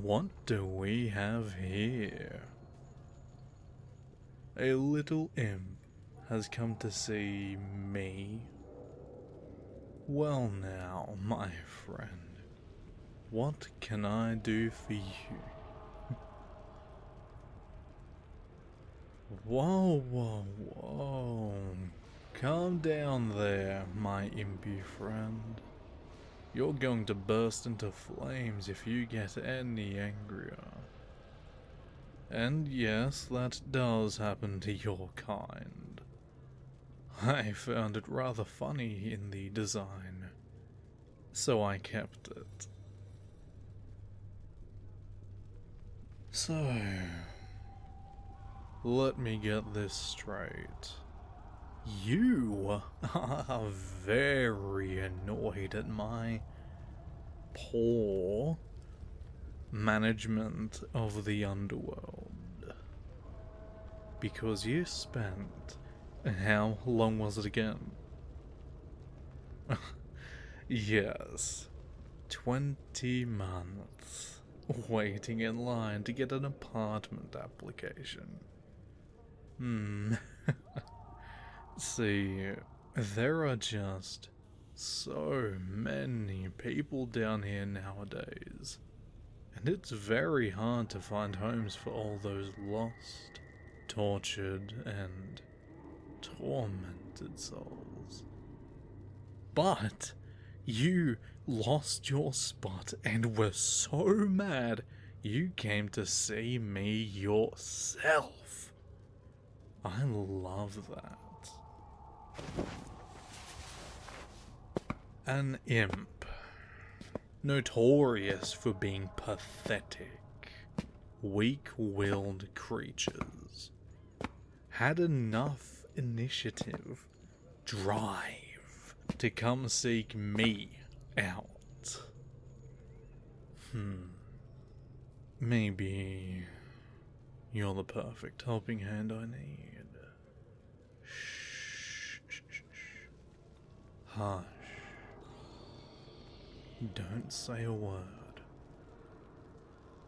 What do we have here? A little imp has come to see me. Well now, my friend, what can I do for you? Whoa, whoa, whoa. Calm down there, my impy friend. You're going to burst into flames if you get any angrier. And yes, that does happen to your kind. I found it rather funny in the design, so I kept it. So, let me get this straight. You are very annoyed at my poor management of the underworld. Because you spent, how long was it again? Yes, 20 months waiting in line to get an apartment application. See, there are just so many people down here nowadays, and it's very hard to find homes for all those lost, tortured, and tormented souls. But you lost your spot and were so mad you came to see me yourself. I love that. An imp, notorious for being pathetic, weak-willed creatures, had enough initiative, drive, to come seek me out. Maybe you're the perfect helping hand I need. Hush. Don't say a word.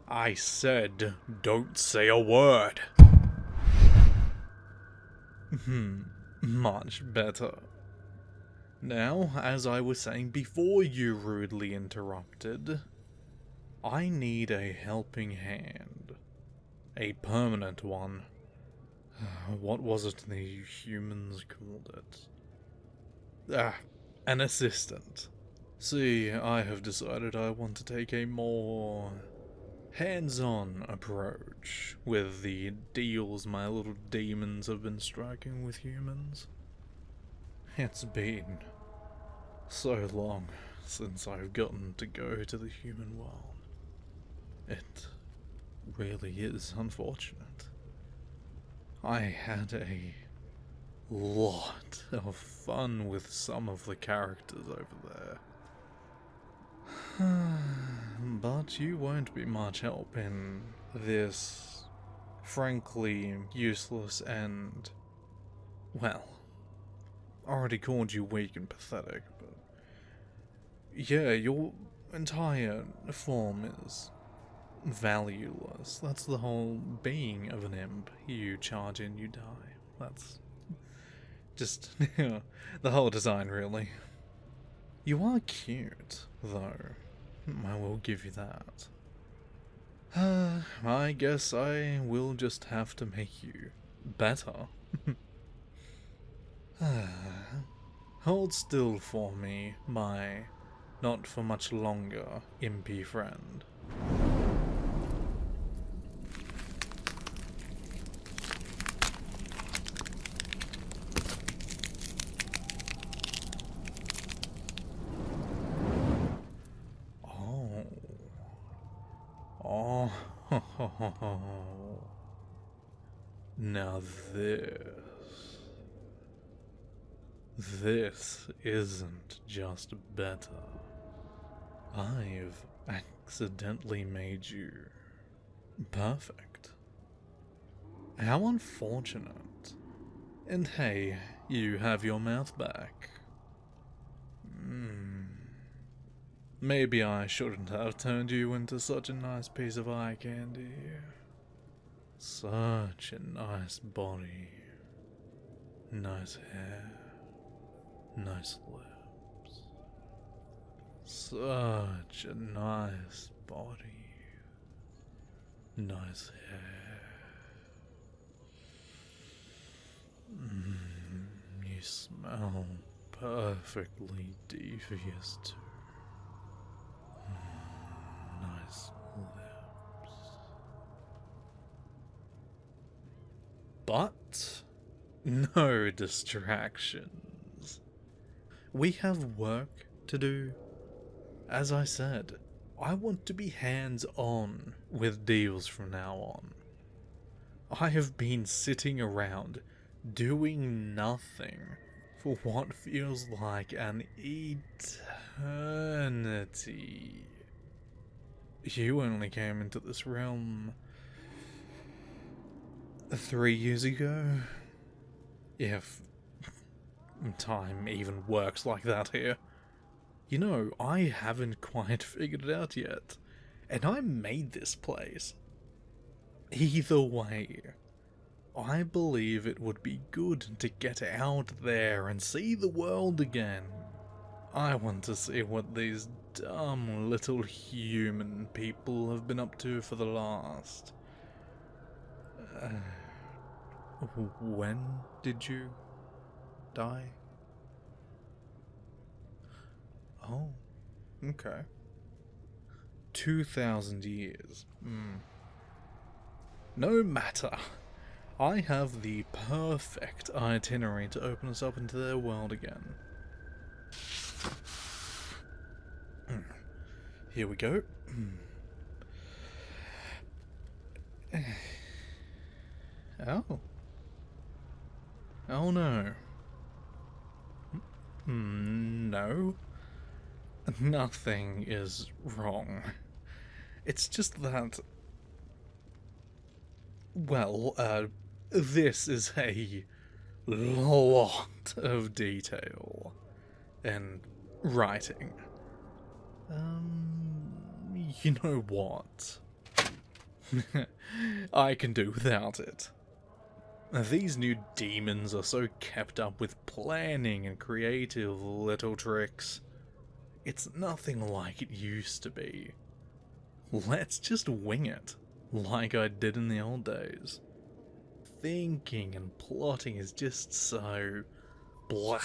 I said, don't say a word. Much better. Now, as I was saying before you rudely interrupted, I need a helping hand. A permanent one. What was it the humans called it? An assistant. See, I have decided I want to take a more hands-on approach with the deals my little demons have been striking with humans. It's been so long since I've gotten to go to the human world. It really is unfortunate. I had a lot of fun with some of the characters over there. But you won't be much help in this frankly useless and, well, already called you weak and pathetic, but yeah, your entire form is valueless. That's the whole being of an imp. You charge in, you die. That's just the whole design, really. You are cute, though. I will give you that. I guess I will just have to make you better. Hold still for me, my not for much longer impy friend. Now this isn't just better. I've accidentally made you perfect. How unfortunate. And hey, you have your mouth back. Maybe I shouldn't have turned you into such a nice piece of eye candy. Such a nice body. Nice hair. Nice lips. Such a nice body. Nice hair. You smell perfectly devious too. Nice lips. But no distractions. We have work to do. As I said, I want to be hands-on with deals from now on. I have been sitting around doing nothing for what feels like an eternity. You only came into this realm 3 years ago? If time even works like that here. You know, I haven't quite figured it out yet, and I made this place. Either way, I believe it would be good to get out there and see the world again. I want to see what these dumb little human people have been up to for the last... when did you die? Oh, okay. 2,000 years. No matter. I have the perfect itinerary to open us up into their world again. Here we go. Oh. Oh no. No. Nothing is wrong. It's just that... well, this is a lot of detail and writing. You know what? I can do without it. These new demons are so kept up with planning and creative little tricks. It's nothing like it used to be. Let's just wing it, like I did in the old days. Thinking and plotting is just so... blah.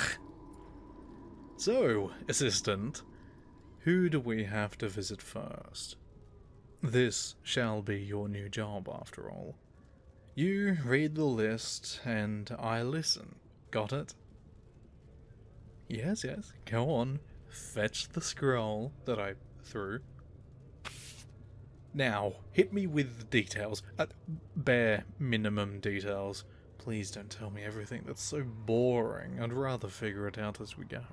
So, assistant, who do we have to visit first? This shall be your new job, after all. You read the list, and I listen. Got it? Yes, yes, go on. Fetch the scroll that I threw. Now, hit me with the details. Bare minimum details. Please don't tell me everything that's so boring. I'd rather figure it out as we go.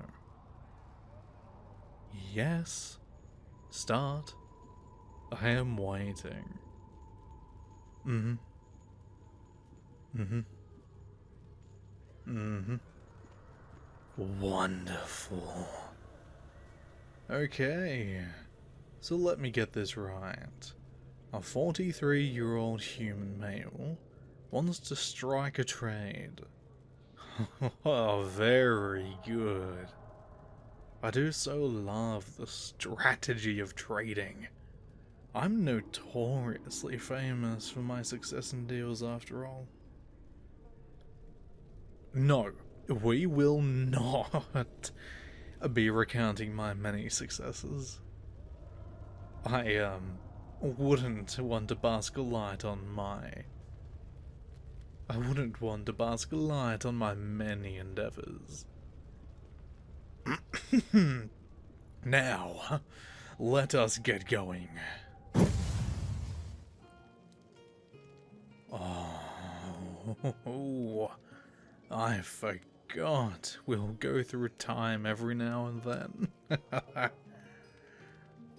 Yes. Start. I am waiting. Wonderful. Okay, so let me get this right. A 43-year-old human male wants to strike a trade. Oh, very good. I do so love the strategy of trading. I'm notoriously famous for my success in deals after all. No, we will not be recounting my many successes. I, wouldn't want to bask a light on my... I wouldn't want to bask a light on my many endeavors. Now, let us get going. Oh, I forgot we'll go through time every now and then.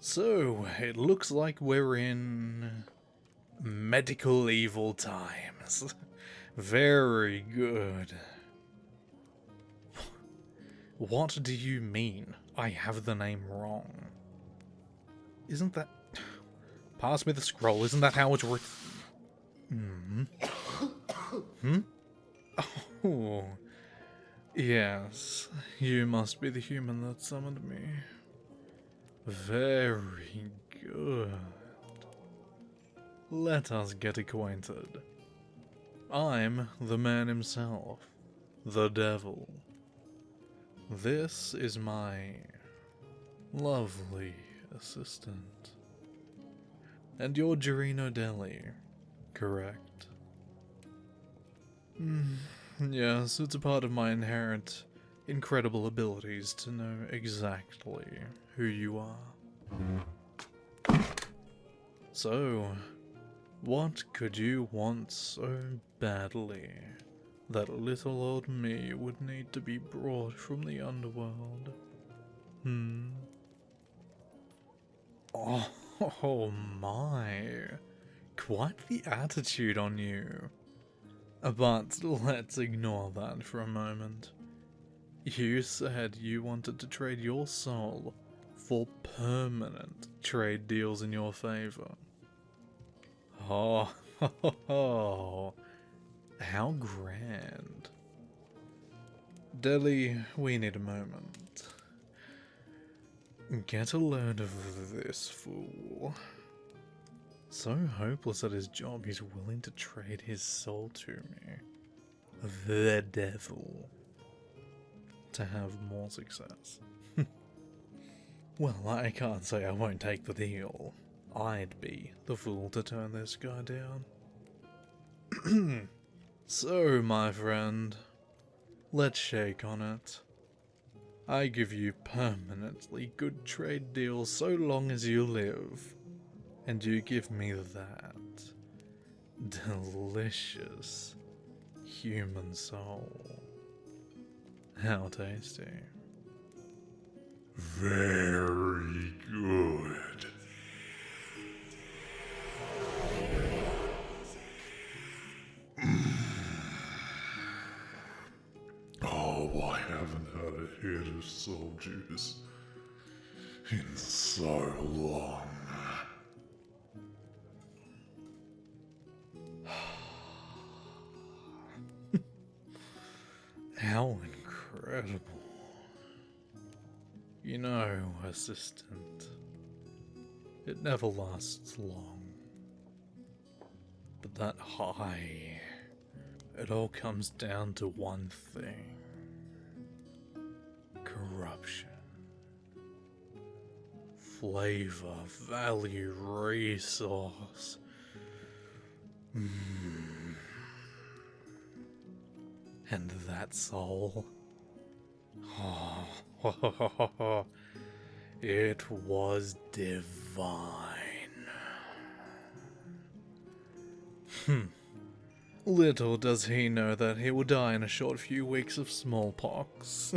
So, it looks like we're in medical evil times. Very good. What do you mean I have the name wrong? Isn't that... Pass me the scroll, isn't that how it's written? Oh, yes, you must be the human that summoned me. Very good. Let us get acquainted. I'm the man himself, the devil. This is my lovely assistant. And you're Gerino Deli, correct? Yes, it's a part of my inherent, incredible abilities to know exactly who you are. So, what could you want so badly that little old me would need to be brought from the underworld? Oh my, quite the attitude on you. But let's ignore that for a moment. You said you wanted to trade your soul for permanent trade deals in your favor. Oh, how grand. Deli, we need a moment. Get a load of this fool. So hopeless at his job, he's willing to trade his soul to me. The devil. To have more success. Well, I can't say I won't take the deal. I'd be the fool to turn this guy down. So, my friend, let's shake on it. I give you permanently good trade deals so long as you live. And you give me that delicious human soul. How tasty. Very good. Oh, I haven't had a hit of soul juice in so long. How incredible. You know, assistant, it never lasts long. But that high, it all comes down to one thing. Corruption. Flavor, value, resource. And that soul. Oh, it was divine. Little does he know that he will die in a short few weeks of smallpox.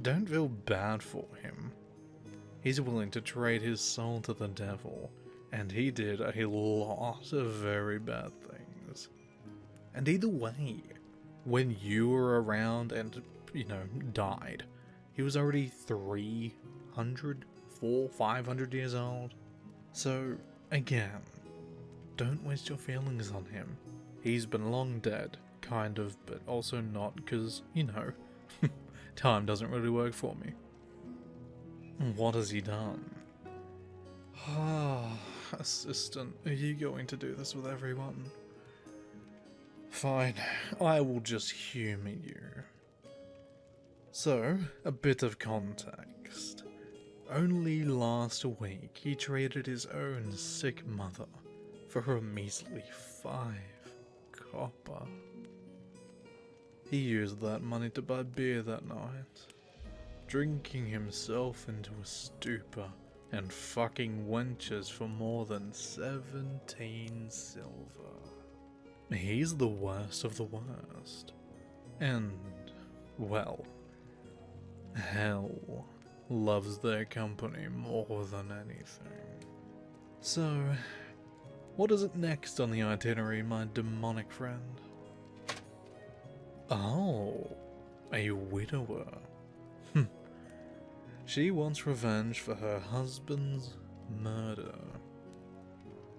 Don't feel bad for him. He's willing to trade his soul to the devil, and he did a lot of very bad things. And either way, when you were around and, died, he was already 300, 500 years old. So, again, don't waste your feelings on him. He's been long dead, kind of, but also not, because, time doesn't really work for me. What has he done? Assistant, are you going to do this with everyone? Fine, I will just humour you. So, a bit of context. Only last week he traded his own sick mother for a measly 5 copper. He used that money to buy beer that night, drinking himself into a stupor and fucking wenches for more than 17 silver. He's the worst of the worst. And, well, hell loves their company more than anything. So, what is it next on the itinerary, my demonic friend? Oh, a widower. She wants revenge for her husband's murder.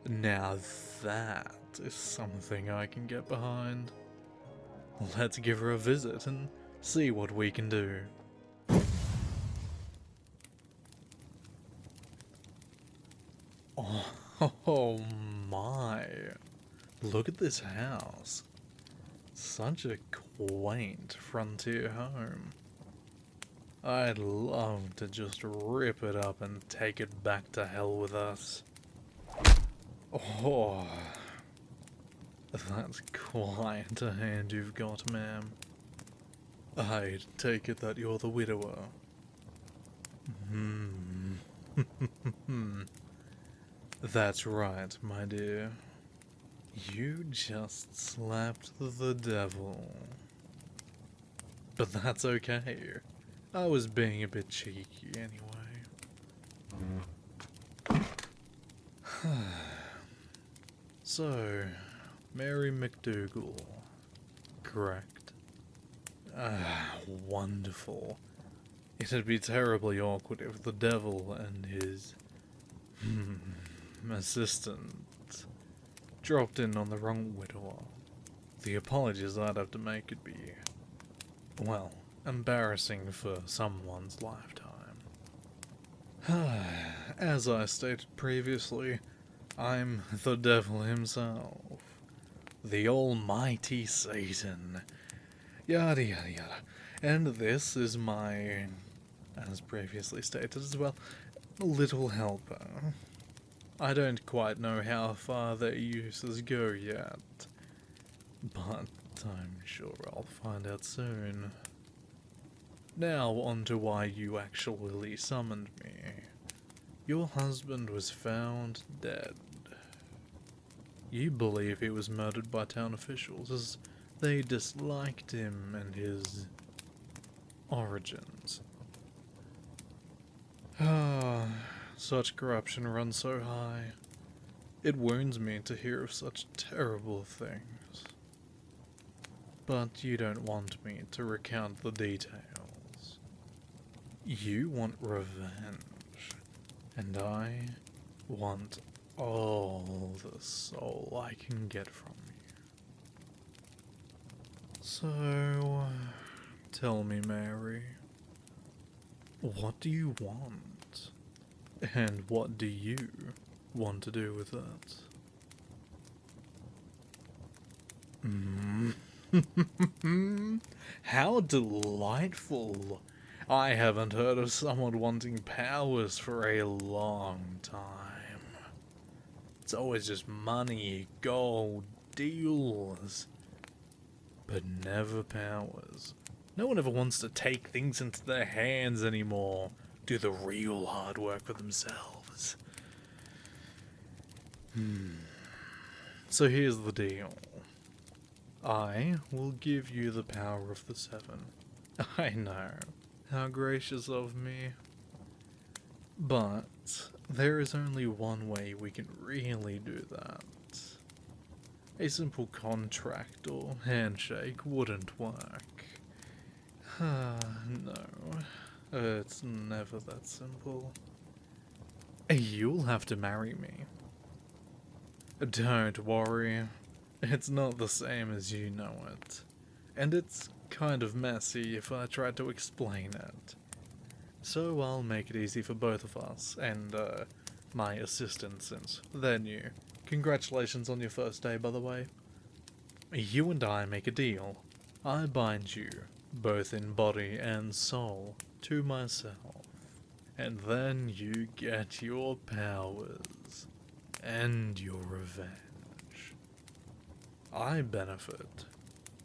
Now that is something I can get behind. Let's give her a visit and see what we can do. Oh my. Look at this house. Such a quaint frontier home. I'd love to just rip it up and take it back to hell with us. Oh, that's quite a hand you've got, ma'am. I take it that you're the widower. That's right, my dear. You just slapped the devil. But that's okay. I was being a bit cheeky anyway. So, Mary McDougal, correct? Wonderful. It'd be terribly awkward if the devil and his assistant dropped in on the wrong widower. The apologies I'd have to make could be, well, embarrassing for someone's lifetime. As I stated previously, I'm the devil himself. The almighty Satan. Yada yada yada. And this is my, as previously stated as well, little helper. I don't quite know how far their uses go yet, but I'm sure I'll find out soon. Now on to why you actually summoned me. Your husband was found dead. You believe he was murdered by town officials as they disliked him and his origins. Such corruption runs so high. It wounds me to hear of such terrible things. But you don't want me to recount the details. You want revenge, and I want all the soul I can get from you. So, tell me, Mary, what do you want? And what do you want to do with that? How delightful! I haven't heard of someone wanting powers for a long time. It's always just money, gold, deals, but never powers. No one ever wants to take things into their hands anymore. Do the real hard work for themselves. So here's the deal. I will give you the power of the seven. I know. How gracious of me. But there is only one way we can really do that. A simple contract or handshake wouldn't work. No. It's never that simple. You'll have to marry me. Don't worry. It's not the same as you know it. And it's kind of messy if I try to explain it. So I'll make it easy for both of us, and my assistant since they're new. Congratulations on your first day, by the way. You and I make a deal. I bind you, both in body and soul, to myself. And then you get your powers and your revenge. I benefit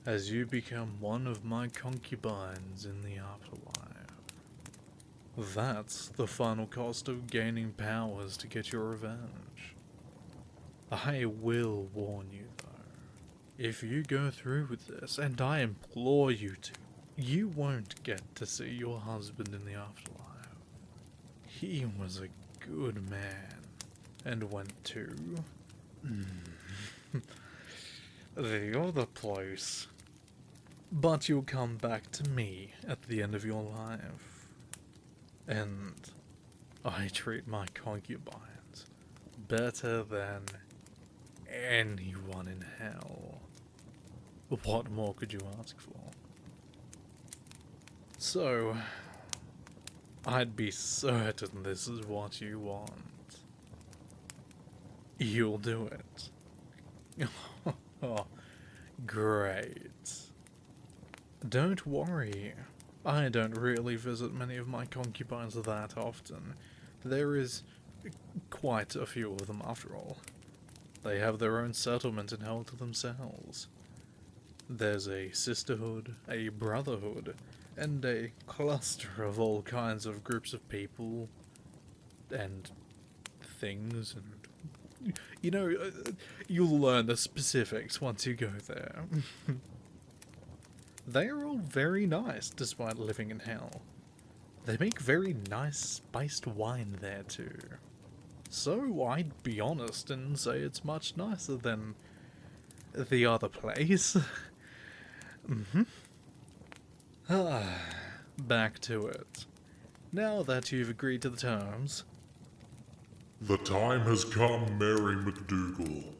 as you become one of my concubines in the afterlife. That's the final cost of gaining powers to get your revenge. I will warn you though, if you go through with this, and I implore you to, you won't get to see your husband in the afterlife. He was a good man, and went to the other place. But you'll come back to me at the end of your life. And I treat my concubines better than anyone in hell. What more could you ask for? So, I'd be certain this is what you want. You'll do it. Oh, great. Don't worry. I don't really visit many of my concubines that often. There is quite a few of them after all. They have their own settlement and hell to themselves. There's a sisterhood, a brotherhood, and a cluster of all kinds of groups of people and things, and you know, you'll learn the specifics once you go there. They are all very nice despite living in hell. They make very nice spiced wine there too. So I'd be honest and say it's much nicer than the other place. Back to it. Now that you've agreed to the terms... The time has come, Mary McDougal.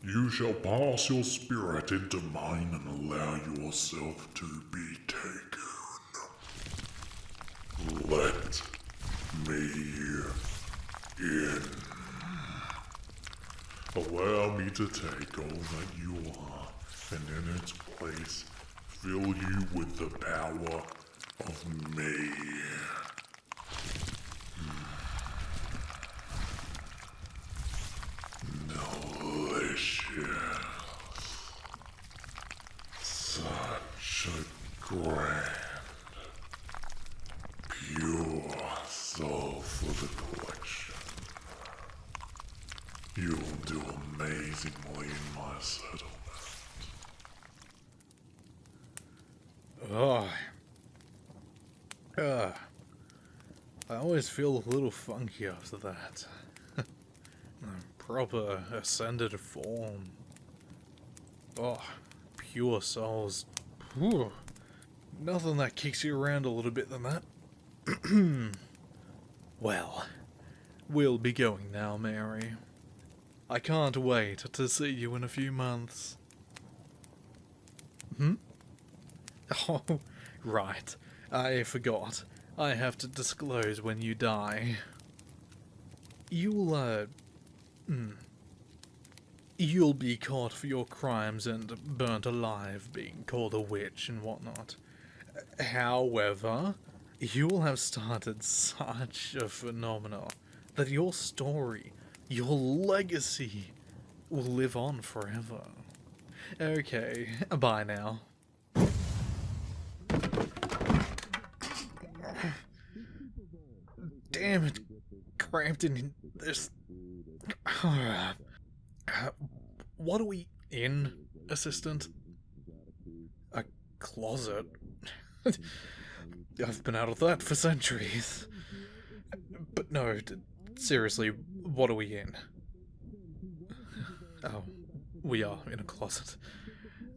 You shall pass your spirit into mine and allow yourself to be taken. Let me in. Allow me to take all that you are, and in its place, fill you with the power of me. Delicious. Such a grand, pure soul for the collection. You'll do amazingly in my settlement. I always feel a little funky after that. Proper ascended form. Oh, pure souls. Whew. Nothing that kicks you around a little bit than that. Well, we'll be going now, Mary. I can't wait to see you in a few months. Oh, right. I forgot. I have to disclose when you die. You'll be caught for your crimes and burnt alive, being called a witch and whatnot. However, you will have started such a phenomenon that your story, your legacy, will live on forever. Okay, bye now. Damn it, cramped in this... What are we in, assistant? A closet? I've been out of that for centuries. But no, seriously, what are we in? Oh, we are in a closet.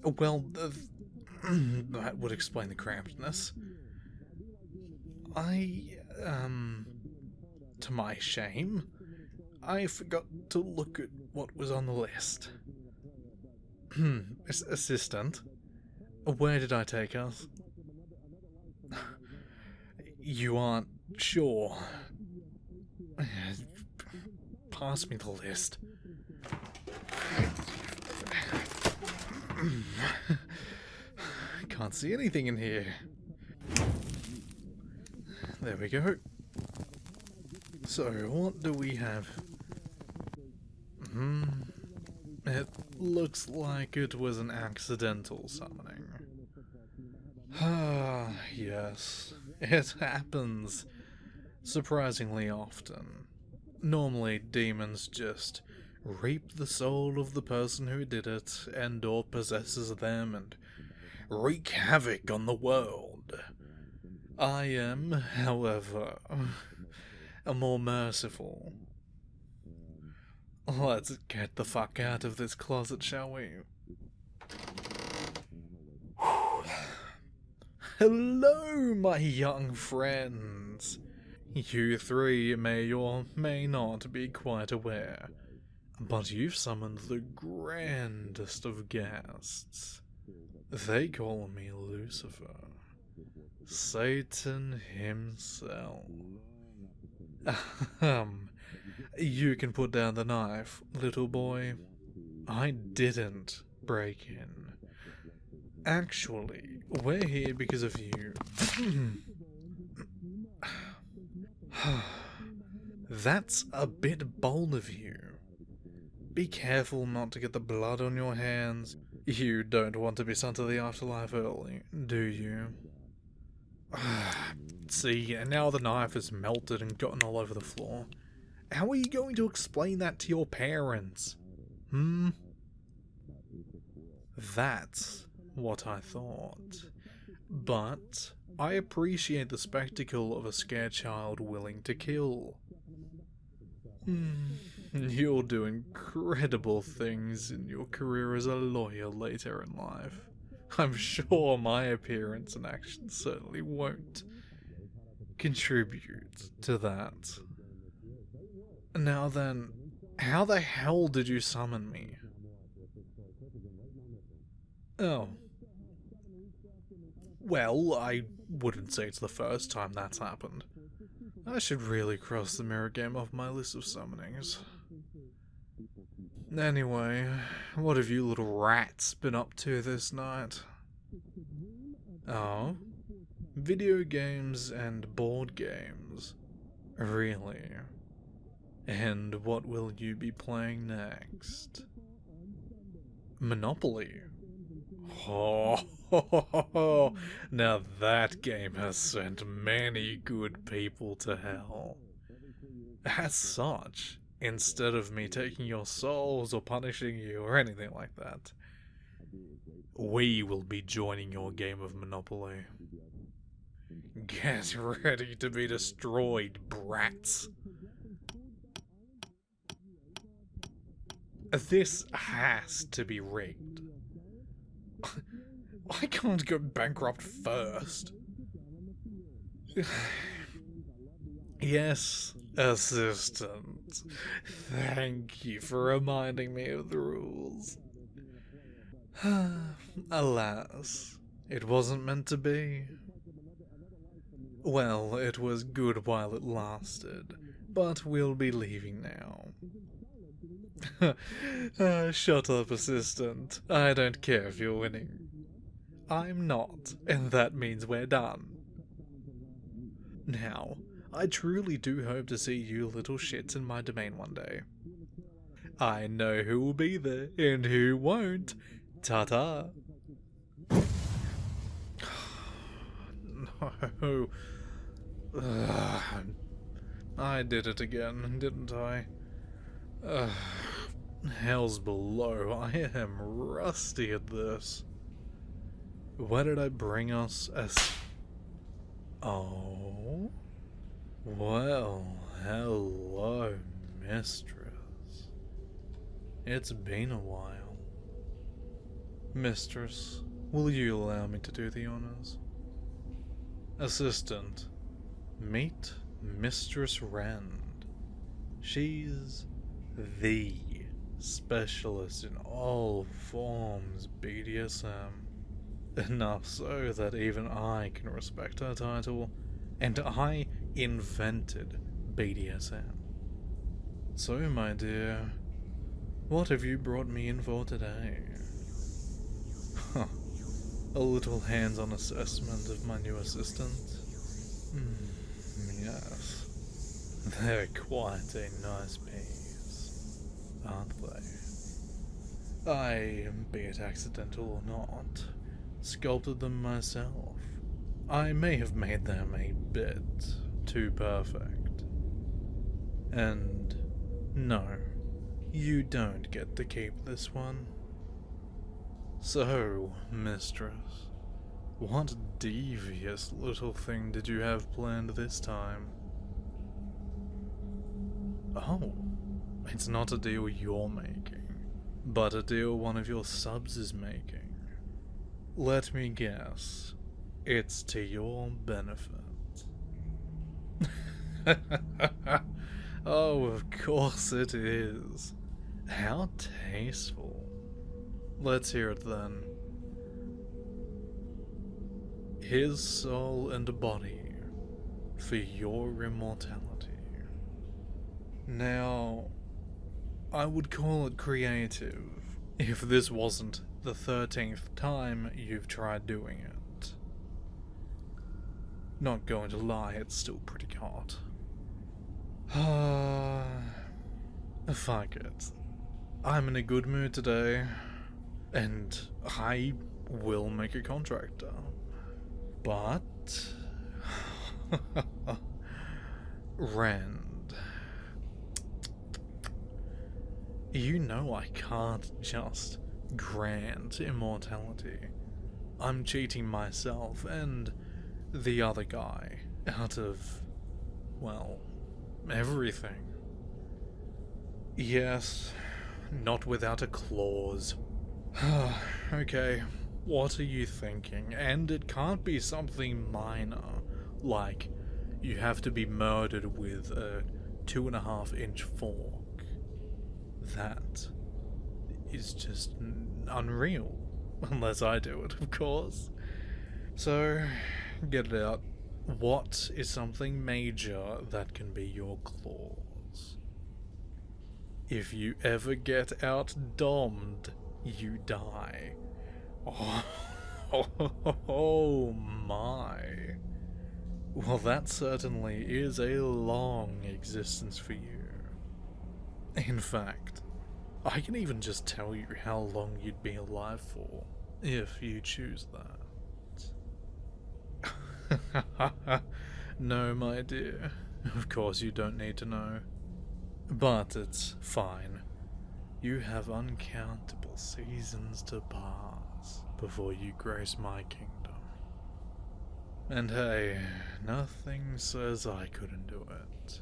Well, that would explain the crampedness. To my shame, I forgot to look at what was on the list. Assistant, where did I take us? You aren't sure? Pass me the list. Can't see anything in here. There we go. So, what do we have? It looks like it was an accidental summoning. Ah, yes. It happens surprisingly often. Normally, demons just reap the soul of the person who did it and or possesses them and wreak havoc on the world. I am, however, a more merciful. Let's get the fuck out of this closet, shall we? Hello, my young friends. You three may or may not be quite aware, but you've summoned the grandest of guests. They call me Lucifer, Satan himself. You can put down the knife, little boy. I didn't break in. Actually, we're here because of you. That's a bit bold of you. Be careful not to get the blood on your hands. You don't want to be sent to the afterlife early, do you? See, and now the knife has melted and gotten all over the floor. How are you going to explain that to your parents? That's what I thought. But I appreciate the spectacle of a scared child willing to kill. You'll do incredible things in your career as a lawyer later in life. I'm sure my appearance and actions certainly won't contribute to that. Now then, how the hell did you summon me? Oh. Well, I wouldn't say it's the first time that's happened. I should really cross the mirror game off my list of summonings. Anyway, what have you little rats been up to this night? Oh? Video games and board games? Really? And what will you be playing next? Monopoly? Oh, now that game has sent many good people to hell. As such, instead of me taking your souls or punishing you or anything like that, we will be joining your game of Monopoly. Get ready to be destroyed, brats. This has to be rigged. I can't go bankrupt first. Yes, assistant. Thank you for reminding me of the rules. Alas, it wasn't meant to be. Well, it was good while it lasted, but we'll be leaving now. Shut up, assistant. I don't care if you're winning. I'm not, and that means we're done. Now, I truly do hope to see you little shits in my domain one day. I know who will be there, and who won't. Ta-ta. No. I did it again, didn't I? Hell's below. I am rusty at this. Why did I bring us as... Oh? Well, hello, mistress. It's been a while. Mistress, will you allow me to do the honors? Assistant, meet Mistress Rand. She's the specialist in all forms BDSM. Enough so that even I can respect her title, and I invented BDSM. So, my dear, what have you brought me in for today? A little hands-on assessment of my new assistant? Yes. They're quite a nice piece, aren't they? I, be it accidental or not, sculpted them myself. I may have made them a bit too perfect. And no, you don't get to keep this one. So, mistress, what devious little thing did you have planned this time? Oh, it's not a deal you're making, but a deal one of your subs is making. Let me guess, it's to your benefit. Oh, of course it is. How tasteful. Let's hear it then. His soul and body for your immortality. Now, I would call it creative if this wasn't the 13th time you've tried doing it. Not going to lie, it's still pretty hot. Fuck it. I'm in a good mood today, and I will make a contractor. But... Rand. You know I can't just grant immortality. I'm cheating myself and the other guy out of, well, everything. Yes, not without a clause. Okay, what are you thinking? And it can't be something minor, like you have to be murdered with a 2.5-inch fork. That is just unreal. Unless I do it, of course. So, get it out. What is something major that can be your clause? If you ever get out-dommed, you die. Oh my. Well, that certainly is a long existence for you. In fact, I can even just tell you how long you'd be alive for, if you choose that. No, my dear. Of course you don't need to know. But it's fine. You have uncountable seasons to pass before you grace my kingdom. And hey, nothing says I couldn't do it.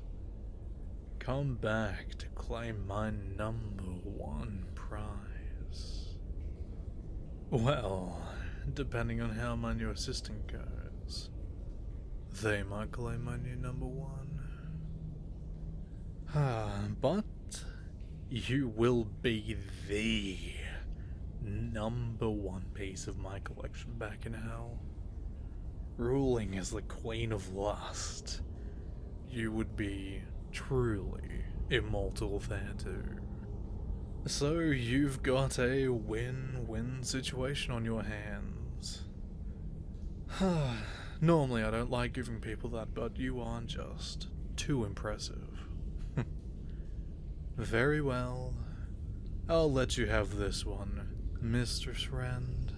Come back to claim my #1 prize. Well, depending on how my new assistant goes, they might claim my new #1. But you will be the #1 piece of my collection back in hell. Ruling as the Queen of Lust, you would be truly immortal there too. So you've got a win-win situation on your hands. Normally I don't like giving people that, but you aren't just too impressive. Very well. I'll let you have this one, Mistress Rand.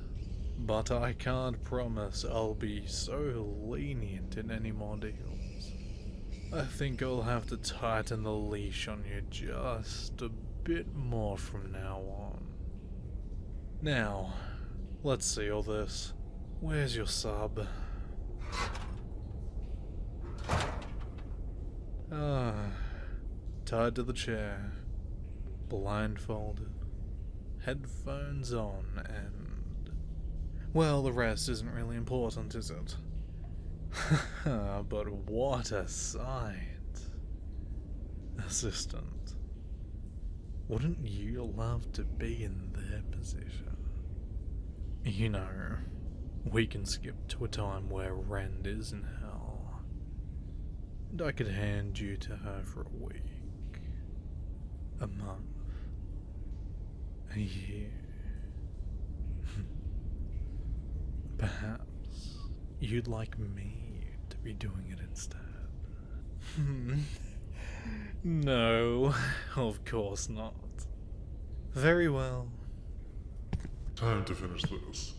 But I can't promise I'll be so lenient in any more deals. I think I'll have to tighten the leash on you just a bit more from now on. Now, let's see all this. Where's your sub? Tied to the chair, blindfolded, headphones on, and... well, the rest isn't really important, is it? But what a sight. Assistant, wouldn't you love to be in their position? You know, we can skip to a time where Rand is in hell, and I could hand you to her for a week, a month, a year. Perhaps you'd like me to be doing it instead. No, of course not. Very well. Time to finish this.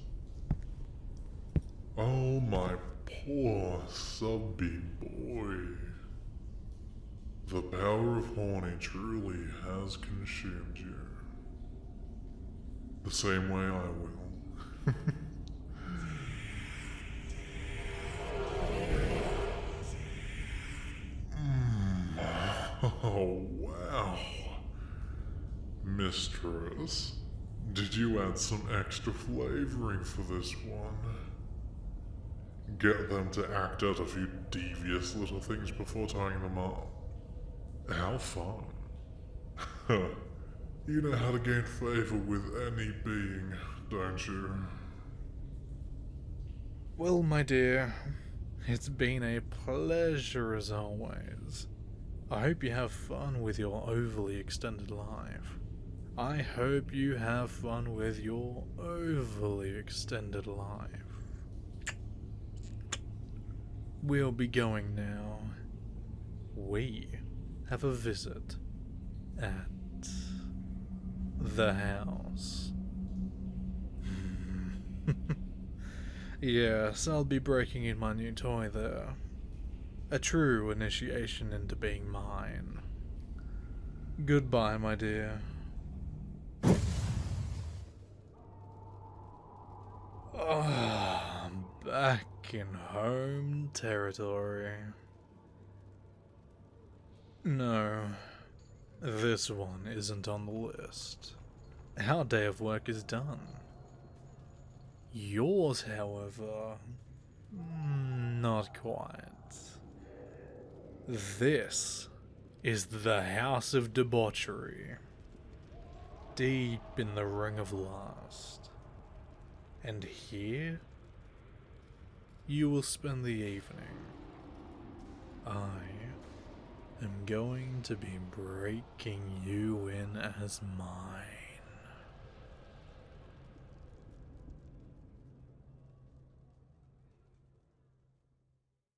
Oh, my poor subby boy. The power of horny truly has consumed you. The same way I will. Oh, wow. Mistress, did you add some extra flavoring for this one? Get them to act out a few devious little things before tying them up. How fun. You know how to gain favor with any being, don't you? Well, my dear, it's been a pleasure as always. I hope you have fun with your overly extended life. I hope you have fun with your overly extended life. We'll be going now. We have a visit at the house. Yes, I'll be breaking in my new toy there. A true initiation into being mine. Goodbye, my dear. I'm back in home territory. No, this one isn't on the list. Our day of work is done. Yours, however, not quite. This is the House of Debauchery, deep in the Ring of Lust. And here, you will spend the evening. I am going to be breaking you in as mine.